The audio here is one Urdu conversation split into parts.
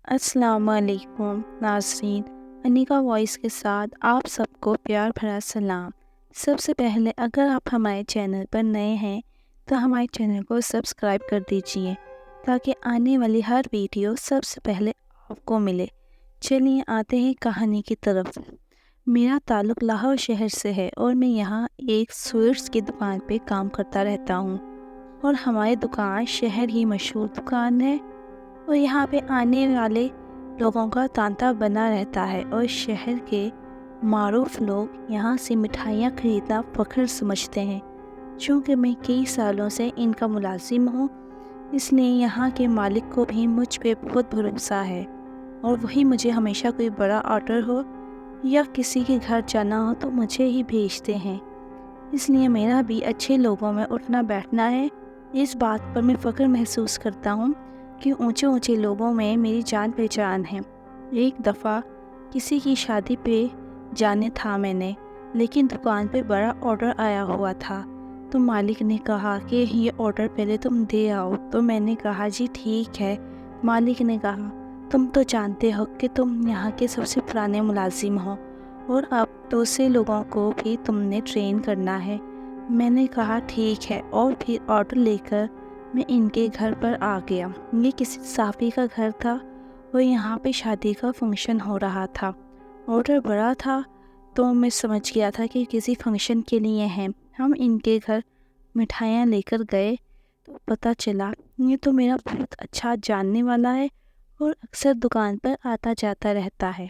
السلام علیکم ناظرین، انیکا وائس کے ساتھ آپ سب کو پیار بھرا سلام۔ سب سے پہلے اگر آپ ہمارے چینل پر نئے ہیں تو ہمارے چینل کو سبسکرائب کر دیجئے تاکہ آنے والی ہر ویڈیو سب سے پہلے آپ کو ملے۔ چلیے آتے ہیں کہانی کی طرف۔ میرا تعلق لاہور شہر سے ہے اور میں یہاں ایک سویٹس کی دکان پہ کام کرتا رہتا ہوں، اور ہماری دکان شہر ہی مشہور دکان ہے اور یہاں پہ آنے والے لوگوں کا تانتا بنا رہتا ہے، اور شہر کے معروف لوگ یہاں سے مٹھائیاں خریدنا فخر سمجھتے ہیں۔ چونکہ میں کئی سالوں سے ان کا ملازم ہوں، اس لیے یہاں کے مالک کو بھی مجھ پہ بہت بھروسہ ہے، اور وہی مجھے ہمیشہ کوئی بڑا آرڈر ہو یا کسی کے گھر جانا ہو تو مجھے ہی بھیجتے ہیں۔ اس لیے میرا بھی اچھے لوگوں میں اٹھنا بیٹھنا ہے۔ اس بات پر میں فخر محسوس کرتا ہوں کہ اونچے لوگوں میں میری جان پہچان ہے۔ ایک دفعہ کسی کی شادی پہ جانے تھا میں نے، لیکن دکان پہ بڑا آرڈر آیا ہوا تھا، تو مالک نے کہا کہ یہ آرڈر پہلے تم دے آؤ۔ تو میں نے کہا جی ٹھیک ہے۔ مالک نے کہا تم تو جانتے ہو کہ تم یہاں کے سب سے پرانے ملازم ہو اور اب دوسرے لوگوں کو بھی تم نے ٹرین کرنا ہے۔ میں نے کہا ٹھیک ہے، اور پھر آرڈر لے کر میں ان کے گھر پر آ گیا۔ یہ کسی صحافی کا گھر تھا اور یہاں پہ شادی کا فنکشن ہو رہا تھا۔ آرڈر بڑا تھا تو میں سمجھ گیا تھا کہ کسی فنکشن کے لیے ہے۔ ہم ان کے گھر مٹھائیاں لے کر گئے تو پتہ چلا یہ تو میرا بہت اچھا جاننے والا ہے اور اکثر دکان پر آتا جاتا رہتا ہے۔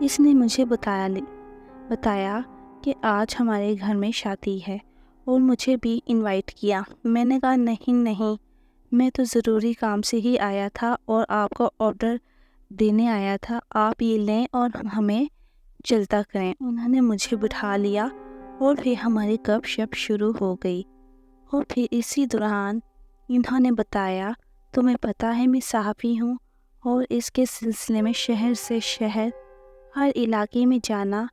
اس نے مجھے بتایا کہ آج ہمارے گھر میں شادی ہے اور مجھے بھی انوائٹ کیا۔ میں نے کہا نہیں، میں تو ضروری کام سے ہی آیا تھا اور آپ کو آرڈر دینے آیا تھا، آپ یہ لیں اور ہمیں چلتا کریں۔ انہوں نے مجھے بٹھا لیا اور پھر ہماری گپ شپ شروع ہو گئی، اور پھر اسی دوران انہوں نے بتایا تمہیں پتہ ہے میں صحافی ہوں اور اس کے سلسلے میں شہر سے شہر ہر علاقے میں جانا،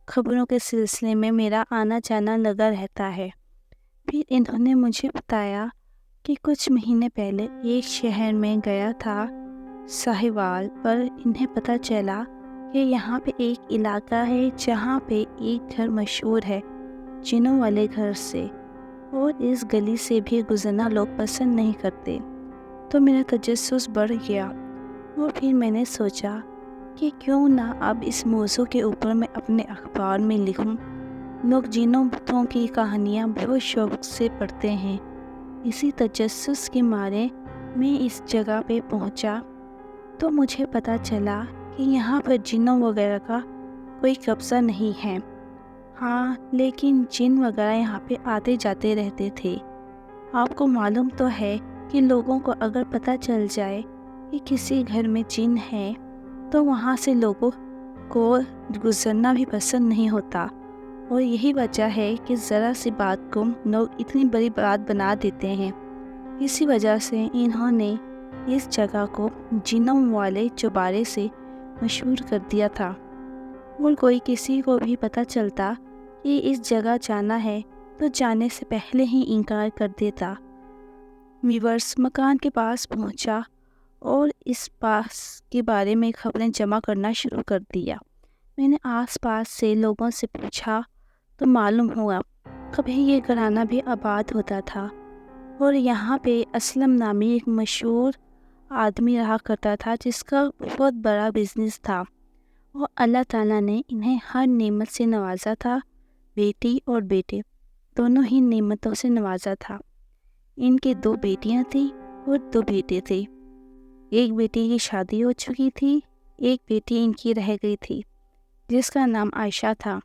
خبروں کے سلسلے میں میرا آنا جانا لگا رہتا ہے۔ پھر انہوں نے مجھے بتایا کہ کچھ مہینے پہلے ایک شہر میں گیا تھا ساہیوال پر، انہیں پتہ چلا کہ یہاں پہ ایک علاقہ ہے جہاں پہ ایک گھر مشہور ہے جنوں والے گھر سے، اور اس گلی سے بھی گزرنا لوگ پسند نہیں کرتے۔ تو میرا تجسس بڑھ گیا اور پھر میں نے سوچا کہ کیوں نہ اب اس موضوع کے اوپر میں اپنے اخبار میں لکھوں۔ لوگ جنوں بتوں کی کہانیاں بہت شوق سے پڑھتے ہیں۔ اسی تجسس کے مارے میں اس جگہ پہ پہنچا تو مجھے پتہ چلا کہ یہاں پر جنوں وغیرہ کا کوئی قبضہ نہیں ہے، ہاں لیکن جن وغیرہ یہاں پہ آتے جاتے رہتے تھے۔ آپ کو معلوم تو ہے کہ لوگوں کو اگر پتہ چل جائے کہ کسی گھر میں جن ہے تو وہاں سے لوگوں کو گزرنا بھی پسند نہیں ہوتا، اور یہی وجہ ہے کہ ذرا سی بات کو لوگ اتنی بڑی بات بنا دیتے ہیں۔ اسی وجہ سے انہوں نے اس جگہ کو جنوں والے چوبارے سے مشہور کر دیا تھا، اور کوئی کسی کو بھی پتہ چلتا کہ اس جگہ جانا ہے تو جانے سے پہلے ہی انکار کر دیتا۔ ویورس مکان کے پاس پہنچا اور اس پاس کے بارے میں خبریں جمع کرنا شروع کر دیا۔ میں نے آس پاس سے لوگوں سے پوچھا تو معلوم ہوا کبھی یہ گھرانہ بھی آباد ہوتا تھا، اور یہاں پہ اسلم نامی ایک مشہور آدمی رہا کرتا تھا جس کا بہت بڑا بزنس تھا، اور اللہ تعالیٰ نے انہیں ہر نعمت سے نوازا تھا۔ بیٹی اور بیٹے دونوں ہی نعمتوں سے نوازا تھا۔ ان کی 2 بیٹیاں تھیں اور 2 بیٹے تھے۔ ایک بیٹی کی شادی ہو چکی تھی، ایک بیٹی ان کی رہ گئی تھی جس کا نام عائشہ تھا۔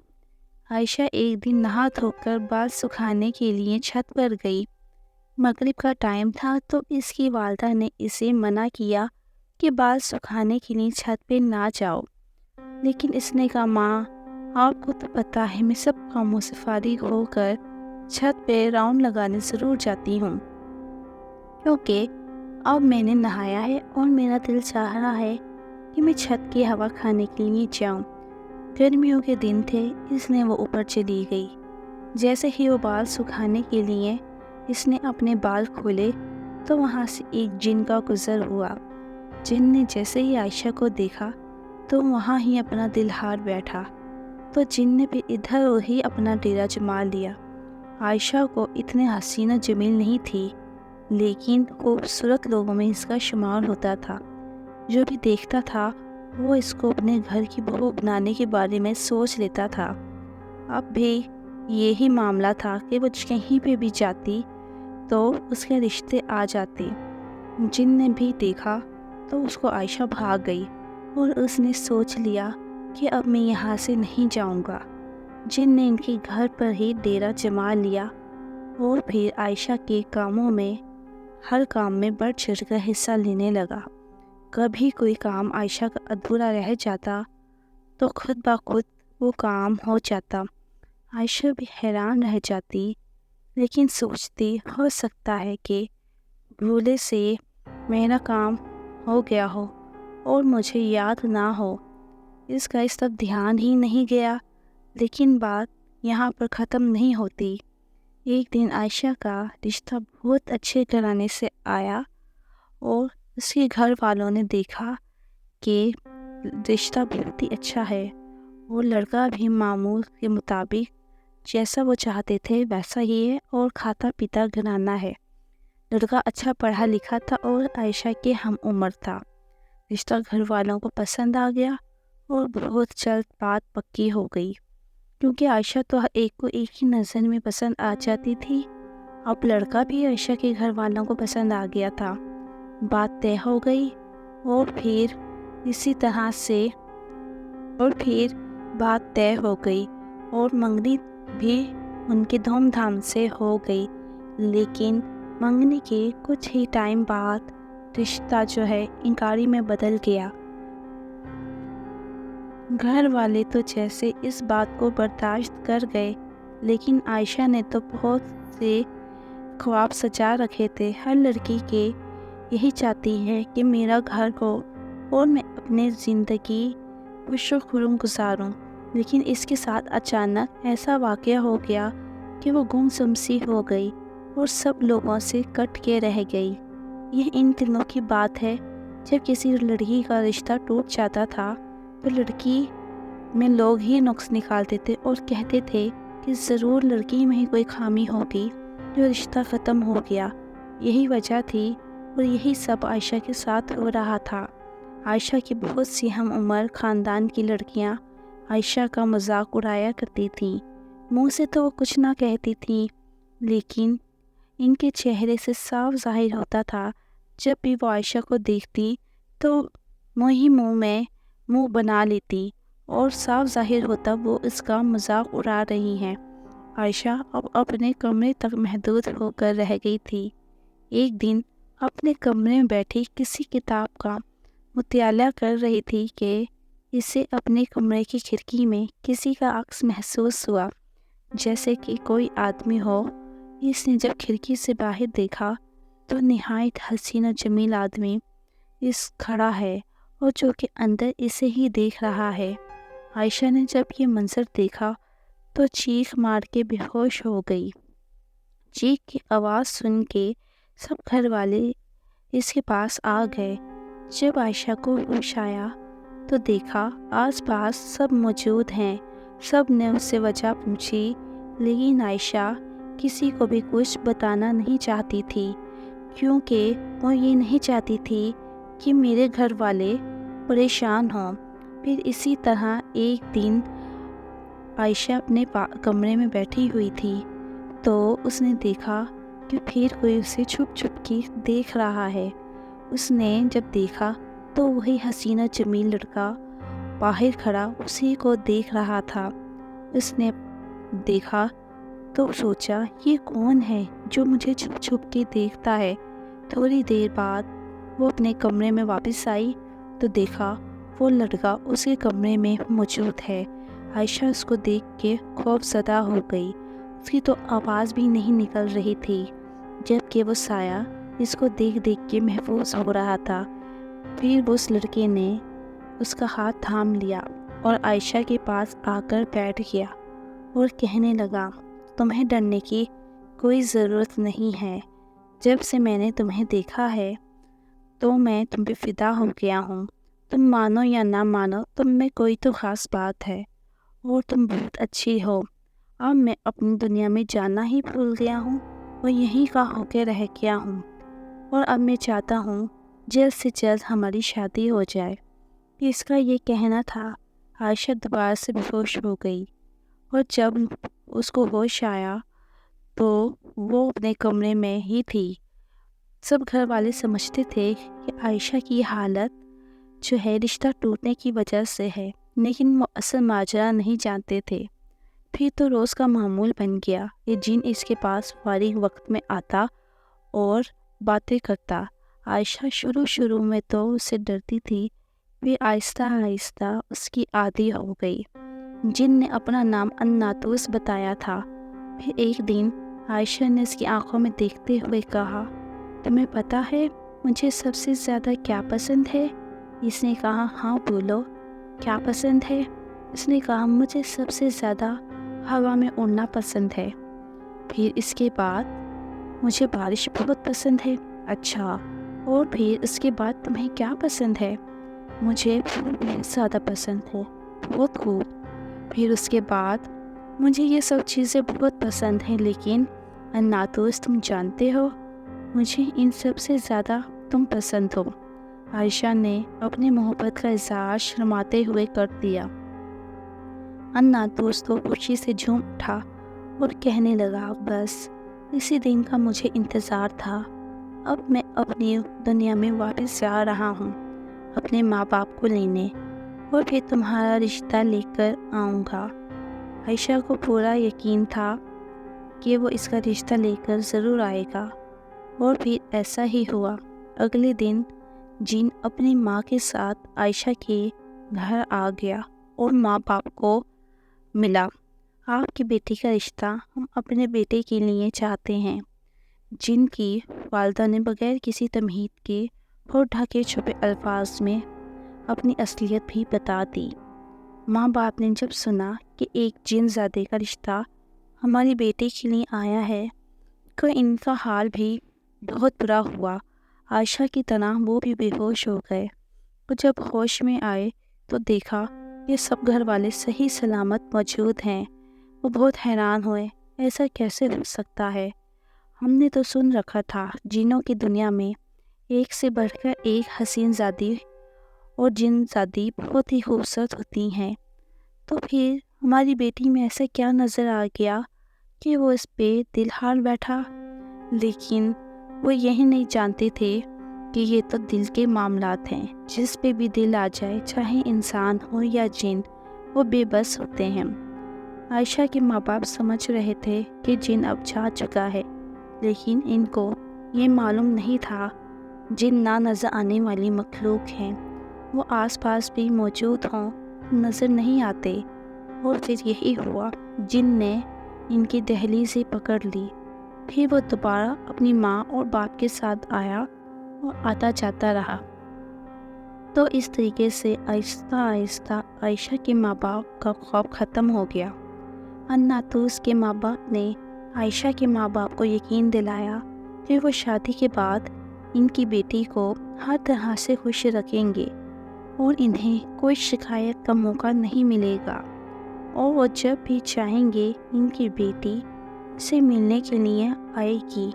عائشہ ایک دن نہا دھو کر بال سکھانے کے لیے چھت پر گئی۔ مغرب کا ٹائم تھا تو اس کی والدہ نے اسے منع کیا کہ بال سکھانے کے لیے چھت پہ نہ جاؤ، لیکن اس نے کہا ماں آپ کو تو پتہ ہے میں سب کاموں سے فارغ ہو کر چھت پہ راؤنڈ لگانے ضرور جاتی ہوں، کیونکہ اب میں نے نہایا ہے اور میرا دل چاہ رہا ہے کہ میں چھت کی ہوا کھانے کے لیے جاؤں۔ گرمیوں کے دن تھے، اس لیے وہ اوپر چلی گئی۔ جیسے ہی وہ بال سکھانے کے لیے اس نے اپنے بال کھولے تو وہاں سے ایک جن کا گزر ہوا۔ جن نے جیسے ہی عائشہ کو دیکھا تو وہاں ہی اپنا دل ہار بیٹھا، تو جن نے بھی ادھر ہی اپنا ڈیرا جما لیا۔ عائشہ کو اتنے حسین و جمیل نہیں تھی، لیکن خوبصورت لوگوں میں اس کا شمار ہوتا تھا۔ جو بھی دیکھتا تھا وہ اس کو اپنے گھر کی بہو بنانے کے بارے میں سوچ لیتا تھا۔ اب بھی یہی معاملہ تھا کہ وہ کہیں پہ بھی جاتی تو اس کے رشتے آ جاتے۔ جن نے بھی دیکھا تو اس کو عائشہ بھاگ گئی اور اس نے سوچ لیا کہ اب میں یہاں سے نہیں جاؤں گا۔ جن نے ان کے گھر پر ہی ڈیرا جما لیا اور پھر عائشہ کے کاموں میں ہر کام میں بڑھ چڑھ کر حصہ لینے لگا۔ کبھی کوئی کام عائشہ کا ادھورا رہ جاتا تو خود بخود وہ کام ہو جاتا۔ عائشہ بھی حیران رہ جاتی، لیکن سوچتی ہو سکتا ہے کہ بھولے سے میرا کام ہو گیا ہو اور مجھے یاد نہ ہو، اس کا اس طرف دھیان ہی نہیں گیا۔ لیکن بات یہاں پر ختم نہیں ہوتی۔ ایک دن عائشہ کا رشتہ بہت اچھے گھرانے سے آیا اور اس کے گھر والوں نے دیکھا کہ رشتہ بہت ہی اچھا ہے اور لڑکا بھی معمول کے مطابق جیسا وہ چاہتے تھے ویسا ہی ہے اور کھاتا پیتا گھرانہ ہے۔ لڑکا اچھا پڑھا لکھا تھا اور عائشہ کے ہم عمر تھا۔ رشتہ گھر والوں کو پسند آ گیا اور بہت جلد بات پکی ہو گئی، کیونکہ عائشہ تو ایک کو ایک ہی نظر میں پسند آ جاتی تھی۔ اب لڑکا بھی عائشہ کے گھر والوں کو پسند آ گیا تھا۔ بات طے ہو گئی اور پھر اسی طرح سے بات طے ہو گئی اور منگنی بھی ان کے دھوم دھام سے ہو گئی۔ لیکن منگنی کے کچھ ہی ٹائم بعد رشتہ جو ہے انکاری میں بدل گیا۔ گھر والے تو جیسے اس بات کو برداشت کر گئے، لیکن عائشہ نے تو بہت سے خواب سجا رکھے تھے۔ ہر لڑکی کے یہی چاہتی ہے کہ میرا گھر ہو اور میں اپنی زندگی خوش و خرم گزاروں، لیکن اس کے ساتھ اچانک ایسا واقعہ ہو گیا کہ وہ گمسم سی ہو گئی اور سب لوگوں سے کٹ کے رہ گئی۔ یہ ان دنوں کی بات ہے جب کسی لڑکی کا رشتہ ٹوٹ جاتا تھا تو لڑکی میں لوگ ہی نقص نکالتے تھے اور کہتے تھے کہ ضرور لڑکی میں ہی کوئی خامی ہوگی جو رشتہ ختم ہو گیا۔ یہی وجہ تھی اور یہی سب عائشہ کے ساتھ ہو رہا تھا۔ عائشہ کی بہت سی ہم عمر خاندان کی لڑکیاں عائشہ کا مذاق اڑایا کرتی تھیں۔ منہ سے تو وہ کچھ نہ کہتی تھیں، لیکن ان کے چہرے سے صاف ظاہر ہوتا تھا۔ جب بھی وہ عائشہ کو دیکھتی تو منہ میں منہ بنا لیتی اور صاف ظاہر ہوتا وہ اس کا مذاق اڑا رہی ہیں۔ عائشہ اب اپنے کمرے تک محدود ہو کر رہ گئی تھی۔ ایک دن اپنے کمرے میں بیٹھی کسی کتاب کا مطالعہ کر رہی تھی کہ اسے اپنے کمرے کی کھڑکی میں کسی کا عکس محسوس ہوا، جیسے کہ کوئی آدمی ہو۔ اس نے جب کھڑکی سے باہر دیکھا تو نہایت حسین و جمیل آدمی کھڑا ہے اور جو کہ اندر اسے ہی دیکھ رہا ہے۔ عائشہ نے جب یہ منظر دیکھا تو چیخ مار کے بے ہوش ہو گئی۔ چیخ کی آواز سن کے سب گھر والے اس کے پاس آ گئے۔ جب عائشہ کو ہوش آیا تو دیکھا آس پاس سب موجود ہیں۔ سب نے اس سے وجہ پوچھی، لیکن عائشہ کسی کو بھی کچھ بتانا نہیں چاہتی تھی، کیونکہ وہ یہ نہیں چاہتی تھی کہ میرے گھر والے پریشان ہوں۔ پھر اسی طرح ایک دن عائشہ اپنے کمرے میں بیٹھی ہوئی تھی تو اس نے دیکھا کہ پھر کوئی اسے چھپ چھپ کے دیکھ رہا ہے۔ اس نے جب دیکھا تو وہی حسین و جمیل لڑکا باہر کھڑا اسی کو دیکھ رہا تھا۔ اس نے دیکھا تو سوچا یہ کون ہے جو مجھے چھپ چھپ کے دیکھتا ہے۔ تھوڑی دیر بعد وہ اپنے کمرے میں واپس آئی تو دیکھا وہ لڑکا اس کے کمرے میں موجود ہے۔ عائشہ اس کو دیکھ کے خوف زدہ ہو گئی۔ اس کی تو آواز بھی نہیں نکل رہی تھی، جبکہ وہ سایہ اس کو دیکھ دیکھ کے محفوظ ہو رہا تھا۔ پھر اس لڑکے نے اس کا ہاتھ تھام لیا اور عائشہ کے پاس آ کر بیٹھ گیا اور کہنے لگا، تمہیں ڈرنے کی کوئی ضرورت نہیں ہے۔ جب سے میں نے تمہیں دیکھا ہے تو میں تم پہ فدا ہو گیا ہوں۔ تم مانو یا نہ مانو، تم میں کوئی تو خاص بات ہے اور تم بہت اچھی ہو۔ اب میں اپنی دنیا میں جانا ہی بھول گیا ہوں اور یہیں کا ہو کے رہ گیا ہوں، اور اب میں چاہتا ہوں جلد سے جلد ہماری شادی ہو جائے۔ اس کا یہ کہنا تھا۔ عائشہ دوبارہ سے بے ہوش ہو گئی، اور جب اس کو ہوش آیا تو وہ اپنے کمرے میں ہی تھی۔ سب گھر والے سمجھتے تھے کہ عائشہ کی حالت جو ہے رشتہ ٹوٹنے کی وجہ سے ہے، لیکن وہ اصل ماجرا نہیں جانتے تھے۔ پھر تو روز کا معمول بن گیا کہ جن اس کے پاس فارغ وقت میں آتا اور باتیں کرتا۔ عائشہ شروع میں تو اسے ڈرتی تھی، پھر آہستہ آہستہ اس کی عادی ہو گئی۔ جن نے اپنا نام الناتوس بتایا تھا۔ پھر ایک دن عائشہ نے اس کی آنکھوں میں دیکھتے ہوئے کہا، تمہیں پتہ ہے مجھے سب سے زیادہ کیا پسند ہے؟ اس نے کہا، ہاں بولو، کیا پسند ہے؟ اس نے کہا، مجھے سب سے زیادہ ہوا میں اڑنا پسند ہے۔ پھر اس کے بعد مجھے بارش بہت پسند ہے۔ اچھا، اور پھر اس کے بعد تمہیں کیا پسند ہے؟ مجھے پھول بہت زیادہ پسند ہے۔ بہت خوب۔ پھر اس کے بعد مجھے یہ سب چیزیں بہت پسند ہیں، لیکن الناتوس تم جانتے ہو مجھے ان سب سے زیادہ تم پسند ہو۔ عائشہ نے اپنی محبت کا اظہار شرماتے ہوئے کر دیا۔ الناتوس تو خوشی سے جھوم اٹھا اور کہنے لگا، بس اسی دن کا مجھے انتظار تھا۔ اب میں اپنی دنیا میں واپس جا رہا ہوں اپنے ماں باپ کو لینے، اور پھر تمہارا رشتہ لے کر آؤں گا۔ عائشہ کو پورا یقین تھا کہ وہ اس کا رشتہ لے کر ضرور آئے گا، اور پھر ایسا ہی ہوا۔ اگلے دن جن اپنی ماں کے ساتھ عائشہ کے گھر آ گیا اور ماں باپ کو ملا۔ آپ کی بیٹی کا رشتہ ہم اپنے بیٹے کے لیے چاہتے ہیں۔ جن کی والدہ نے بغیر کسی تمہید کے اور ڈھکے چھپے الفاظ میں اپنی اصلیت بھی بتا دی۔ ماں باپ نے جب سنا کہ ایک جن زادے کا رشتہ ہماری بیٹی کے لیے آیا ہے تو ان کا حال بھی بہت برا ہوا۔ عائشہ کی طرح وہ بھی بے ہوش ہو گئے، اور جب ہوش میں آئے تو دیکھا کہ سب گھر والے صحیح سلامت موجود ہیں۔ وہ بہت حیران ہوئے، ایسا کیسے ہو سکتا ہے؟ ہم نے تو سن رکھا تھا جنوں کی دنیا میں ایک سے بڑھ کر ایک حسین زادی اور جن زادی بہت ہی خوبصورت ہوتی ہیں، تو پھر ہماری بیٹی میں ایسا کیا نظر آ گیا کہ وہ اس پہ دل ہار بیٹھا؟ لیکن وہ یہی نہیں جانتے تھے کہ یہ تو دل کے معاملات ہیں۔ جس پہ بھی دل آ جائے، چاہے انسان ہو یا جن، وہ بے بس ہوتے ہیں۔ عائشہ کے ماں باپ سمجھ رہے تھے کہ جن اب جا چکا ہے، لیکن ان کو یہ معلوم نہیں تھا جن نہ نظر آنے والی مخلوق ہیں۔ وہ آس پاس بھی موجود ہوں، نظر نہیں آتے، اور پھر یہی ہوا، جن نے ان کی دہلیزیں پکڑ لی۔ پھر وہ دوبارہ اپنی ماں اور باپ کے ساتھ آیا اور آتا جاتا رہا۔ تو اس طریقے سے آہستہ آہستہ عائشہ کے ماں باپ کا خوف ختم ہو گیا۔ الناتوس کے ماں باپ نے عائشہ کے ماں باپ کو یقین دلایا کہ وہ شادی کے بعد ان کی بیٹی کو ہر طرح سے خوش رکھیں گے اور انہیں کوئی شکایت کا موقع نہیں ملے گا، اور وہ جب بھی چاہیں گے ان کی بیٹی سے ملنے کے لیے آئے گی۔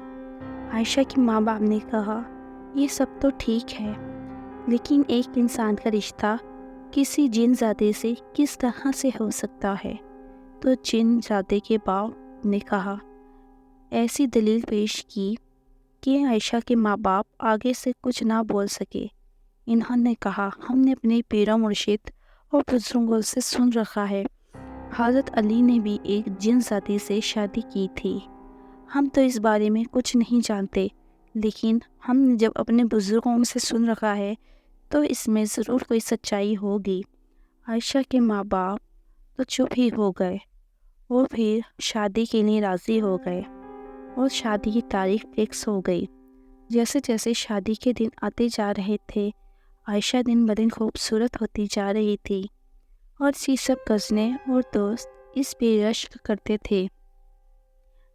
عائشہ کے ماں باپ نے کہا، یہ سب تو ٹھیک ہے، لیکن ایک انسان کا رشتہ کسی جن زادے سے کس طرح سے ہو سکتا ہے؟ تو جن زادے کے باپ نے کہا، ایسی دلیل پیش کی کہ عائشہ کے ماں باپ آگے سے کچھ نہ بول سکے۔ انہوں نے کہا، ہم نے اپنے پیر و مرشد اور بزرگوں سے سن رکھا ہے، حضرت علی نے بھی ایک جن زادی سے شادی کی تھی۔ ہم تو اس بارے میں کچھ نہیں جانتے، لیکن ہم نے جب اپنے بزرگوں سے سن رکھا ہے تو اس میں ضرور کوئی سچائی ہوگی۔ عائشہ کے ماں باپ تو چپ ہی ہو گئے، اور پھر شادی کے لیے راضی ہو گئے، اور شادی کی تاریخ فکس ہو گئی۔ جیسے جیسے شادی کے دن آتے جا رہے تھے، عائشہ دن بدن خوبصورت ہوتی جا رہی تھی، اور سب کزنیں اور دوست اس پہ رشک کرتے تھے۔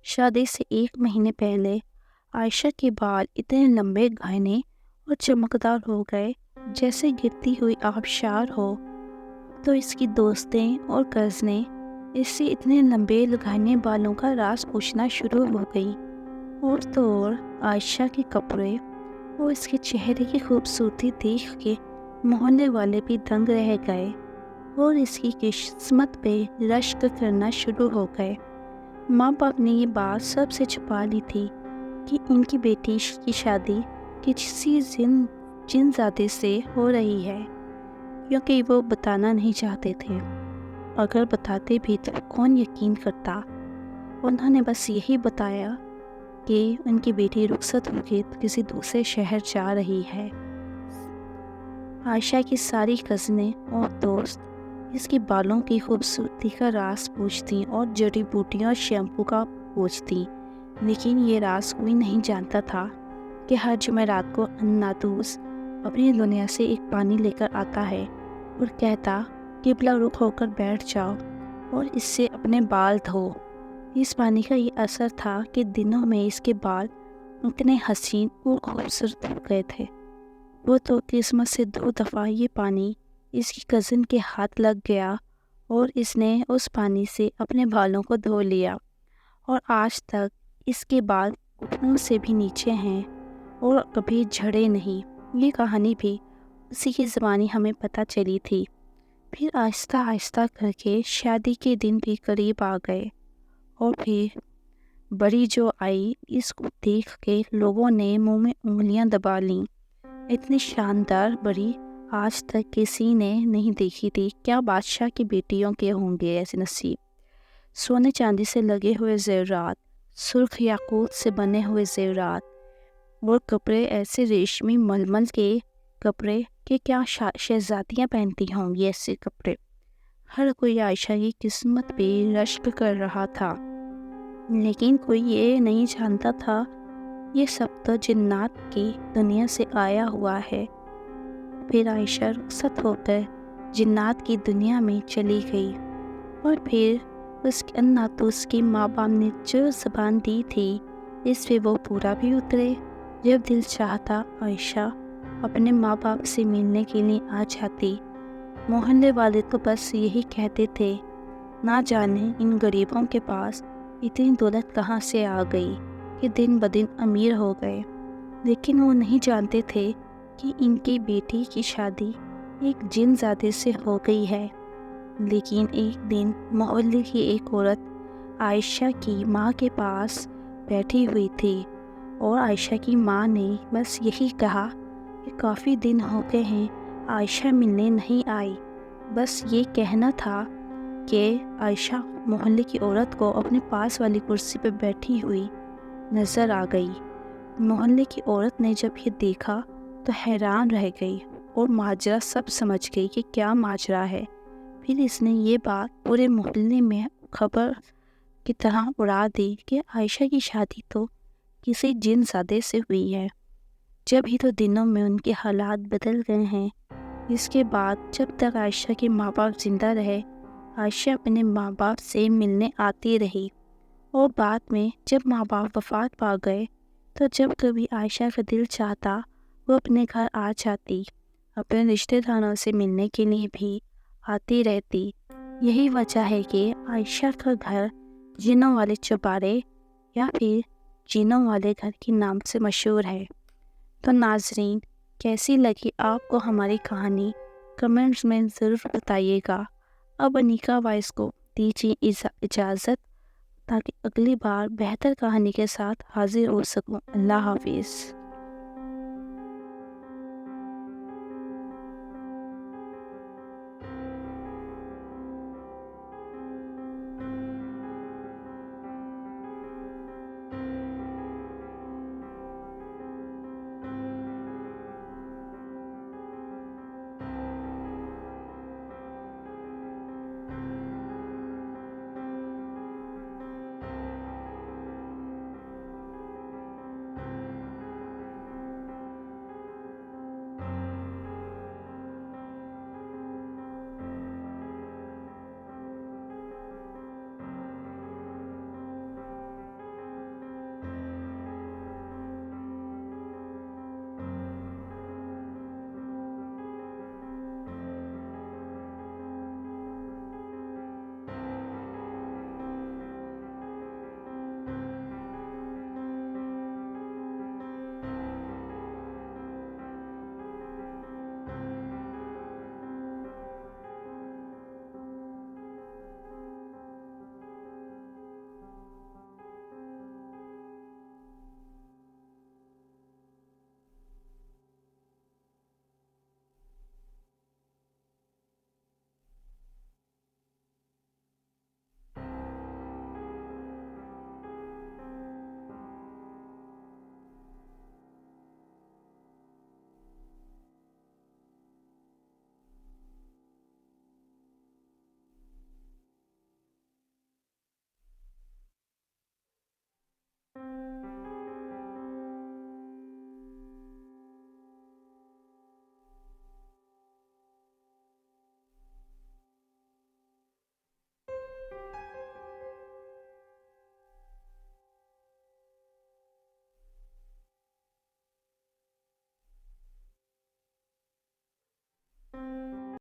شادی سے 1 مہینے پہلے عائشہ کے بال اتنے لمبے گھنے اور چمکدار ہو گئے جیسے گرتی ہوئی آبشار ہو۔ تو اس کی دوستیں اور کزنیں اس سے اتنے لمبے لگانے بالوں کا راز پوچھنا شروع ہو گئی، اور تو اور عائشہ کے کپڑے اور اس کے چہرے کی خوبصورتی دیکھ کے محلے والے بھی دنگ رہ گئے اور اس کی قسمت پہ رشک کرنا شروع ہو گئے۔ ماں باپ نے یہ بات سب سے چھپا لی تھی کہ ان کی بیٹی کی شادی کسی جن زادے سے ہو رہی ہے، کیونکہ وہ بتانا نہیں چاہتے تھے۔ اگر بتاتے بھی تو کون یقین کرتا۔ انہوں نے بس یہی بتایا کہ ان کی بیٹی رخصت ہو کے کسی دوسرے شہر جا رہی ہے۔ عائشہ کی ساری کزنیں اور دوست اس کے بالوں کی خوبصورتی کا راز پوچھتی اور جڑی بوٹیوں اور شیمپو کا پوچھتی، لیکن یہ راز کوئی نہیں جانتا تھا کہ ہر جمعرات کو الناتوس اپنی دنیا سے ایک پانی لے کر آتا ہے اور کہتا قبلہ رخ ہو کر بیٹھ جاؤ اور اس سے اپنے بال دھو۔ اس پانی کا یہ اثر تھا کہ دنوں میں اس کے بال اتنے حسین اور خوبصورت ہو گئے تھے۔ وہ تو قسمت سے 2 دفعہ یہ پانی اس کی کزن کے ہاتھ لگ گیا اور اس نے اس پانی سے اپنے بالوں کو دھو لیا، اور آج تک اس کے بال گھٹنوں سے بھی نیچے ہیں اور کبھی جھڑے نہیں۔ یہ کہانی بھی اسی کی زبانی ہمیں پتہ چلی تھی۔ پھر آہستہ آہستہ کر کے شادی کے دن بھی قریب آ گئے، اور پھر بڑی جو آئی اس کو دیکھ کے لوگوں نے منہ میں انگلیاں دبا لیں۔ اتنی شاندار بڑی آج تک کسی نے نہیں دیکھی تھی۔ کیا بادشاہ کی بیٹیوں کے ہوں گے ایسے نصیب؟ سونے چاندی سے لگے ہوئے زیورات، سرخ یاقوت سے بنے ہوئے زیورات، اور کپڑے ایسے ریشمی ململ کے کپڑے کہ کیا شہزادیاں پہنتی ہوں گی ایسے کپڑے۔ ہر کوئی عائشہ کی قسمت پہ رشک کر رہا تھا، لیکن کوئی یہ نہیں جانتا تھا یہ سب تو جنات کی دنیا سے آیا ہوا ہے۔ پھر عائشہ رخصت ہو کر جنات کی دنیا میں چلی گئی، اور پھر اس کے الناتوس کی ماں باپ نے جو زبان دی تھی اس پہ وہ پورا بھی اترے۔ جب دل چاہتا عائشہ اپنے ماں باپ سے ملنے کے لیے آ جاتی۔ محلے والے تو بس یہی کہتے تھے، نہ جانے ان غریبوں کے پاس اتنی دولت کہاں سے آ گئی کہ دن بدن امیر ہو گئے۔ لیکن وہ نہیں جانتے تھے کہ ان کی بیٹی کی شادی ایک جن زادے سے ہو گئی ہے۔ لیکن ایک دن محلے کی ایک عورت عائشہ کی ماں کے پاس بیٹھی ہوئی تھی، اور عائشہ کی ماں نے بس یہی کہا کہ کافی دن ہو گئے ہیں عائشہ ملنے نہیں آئی۔ بس یہ کہنا تھا کہ عائشہ محلے کی عورت کو اپنے پاس والی کرسی پہ بیٹھی ہوئی نظر آ گئی۔ محلے کی عورت نے جب یہ دیکھا تو حیران رہ گئی اور ماجرا سب سمجھ گئی کہ کیا ماجرا ہے۔ پھر اس نے یہ بات پورے محلے میں خبر کی طرح اڑا دی کہ عائشہ کی شادی تو کسی جن زادے سے ہوئی ہے۔ جب ہی تو دنوں میں ان کے حالات بدل گئے ہیں۔ اس کے بعد جب تک عائشہ کے ماں باپ زندہ رہے، عائشہ اپنے ماں باپ سے ملنے آتی رہی، اور بعد میں جب ماں باپ وفات پا گئے تو جب کبھی عائشہ کا دل چاہتا وہ اپنے گھر آ جاتی، اپنے رشتہ داروں سے ملنے کے لیے بھی آتی رہتی۔ یہی وجہ ہے کہ عائشہ کا گھر جنوں والے چوبارے یا پھر جنوں والے گھر کے نام سے مشہور ہے۔ تو ناظرین، کیسی لگی آپ کو ہماری کہانی؟ کمنٹس میں ضرور بتائیے گا۔ اب انیکا وائس کو دیجیے اجازت تاکہ اگلی بار بہتر کہانی کے ساتھ حاضر ہو سکوں۔ اللہ حافظ۔